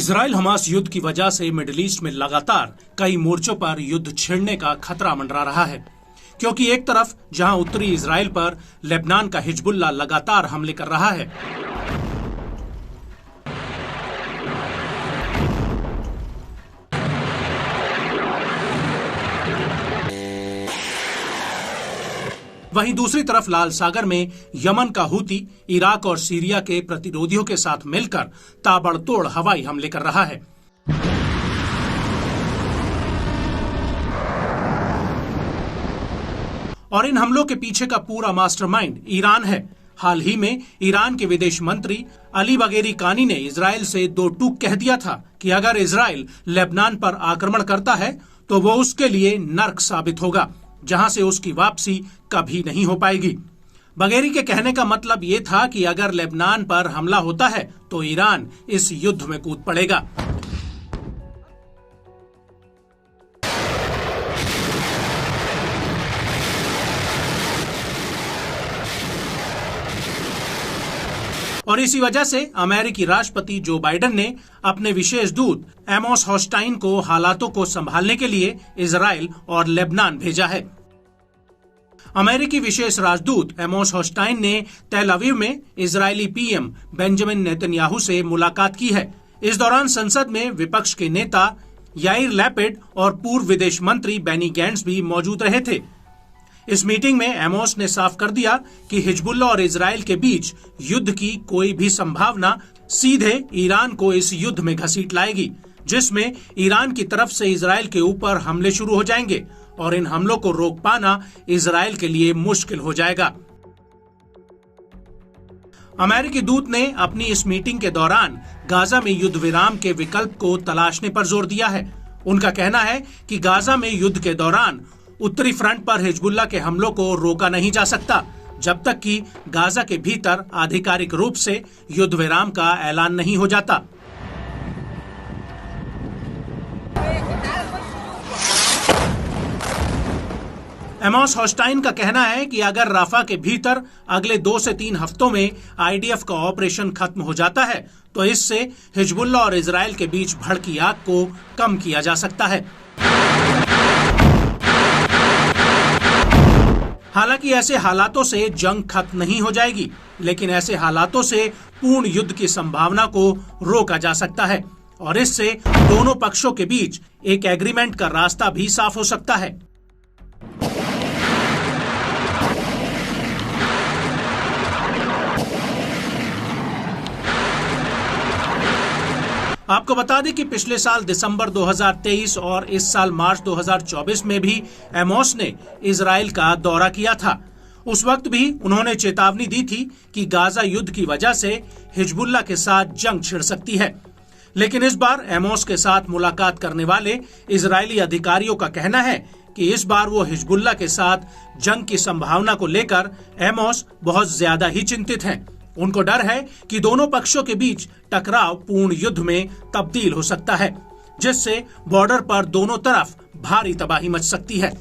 Israel Hamas युद्ध की वजह से मिडिल ईस्ट में लगातार कई मोर्चों पर युद्ध छिड़ने का खतरा मंडरा रहा है, क्योंकि एक तरफ जहां उत्तरी इजराइल पर लेबनान का हिजबुल्लाह लगातार हमले कर रहा है, वहीं दूसरी तरफ लाल सागर में यमन का हूती इराक और सीरिया के प्रतिरोधियों के साथ मिलकर ताबड़तोड़ हवाई हमले कर रहा है। और इन हमलों के पीछे का पूरा मास्टरमाइंड ईरान है। हाल ही में ईरान के विदेश मंत्री अली बगेरी कानी ने इजराइल से दो टूक कह दिया था कि अगर इजराइल लेबनान पर आक्रमण करता है तो वो उसके लिए नर्क साबित होगा, जहां से उसकी वापसी कभी नहीं हो पाएगी। बगेरी के कहने का मतलब ये था कि अगर लेबनान पर हमला होता है तो ईरान इस युद्ध में कूद पड़ेगा। और इसी वजह से अमेरिकी राष्ट्रपति जो बाइडेन ने अपने विशेष दूत एमोस हॉस्टाइन को हालातों को संभालने के लिए इजराइल और लेबनान भेजा है। अमेरिकी विशेष राजदूत एमोस हॉस्टाइन ने तेल अवीव में इजरायली पीएम बेंजामिन नेतन्याहू से मुलाकात की है। इस दौरान संसद में विपक्ष के नेता याइर लैपिड और पूर्व विदेश मंत्री बेनी गैंट्स भी मौजूद रहे थे। इस मीटिंग में एमोस ने साफ कर दिया कि हिजबुल्लाह और इजराइल के बीच युद्ध की कोई भी संभावना सीधे ईरान को इस युद्ध में घसीट लाएगी, जिसमें ईरान की तरफ से इजराइल के ऊपर हमले शुरू हो जाएंगे और इन हमलों को रोक पाना इजराइल के लिए मुश्किल हो जाएगा। अमेरिकी दूत ने अपनी इस मीटिंग के दौरान गाजा में युद्ध विराम के विकल्प को तलाशने पर जोर दिया है। उनका कहना है कि गाजा में युद्ध के दौरान उत्तरी फ्रंट पर हिजबुल्लाह के हमलों को रोका नहीं जा सकता, जब तक कि गाजा के भीतर आधिकारिक रूप से युद्ध विराम का ऐलान नहीं हो जाता। एमोस हॉस्टाइन का कहना है कि अगर राफा के भीतर अगले 2 से 3 हफ्तों में आईडीएफ का ऑपरेशन खत्म हो जाता है तो इससे हिजबुल्लाह और इजराइल के बीच भड़की आग को कम किया जा सकता है। हालांकि ऐसे हालातों से जंग खत्म नहीं हो जाएगी, लेकिन ऐसे हालातों से पूर्ण युद्ध की संभावना को रोका जा सकता है और इससे दोनों पक्षों के बीच एक एग्रीमेंट का रास्ता भी साफ हो सकता है। आपको बता दें कि पिछले साल दिसंबर 2023 और इस साल मार्च 2024 में भी एमोस ने इजराइल का दौरा किया था। उस वक्त भी उन्होंने चेतावनी दी थी कि गाजा युद्ध की वजह से हिजबुल्लाह के साथ जंग छिड़ सकती है। लेकिन इस बार एमोस के साथ मुलाकात करने वाले इजरायली अधिकारियों का कहना है कि इस बार वो हिजबुल्लाह के साथ जंग की संभावना को लेकर एमोस बहुत ज्यादा ही चिंतित हैं। उनको डर है कि दोनों पक्षों के बीच टकराव पूर्ण युद्ध में तब्दील हो सकता है, जिससे बॉर्डर पर दोनों तरफ भारी तबाही मच सकती है।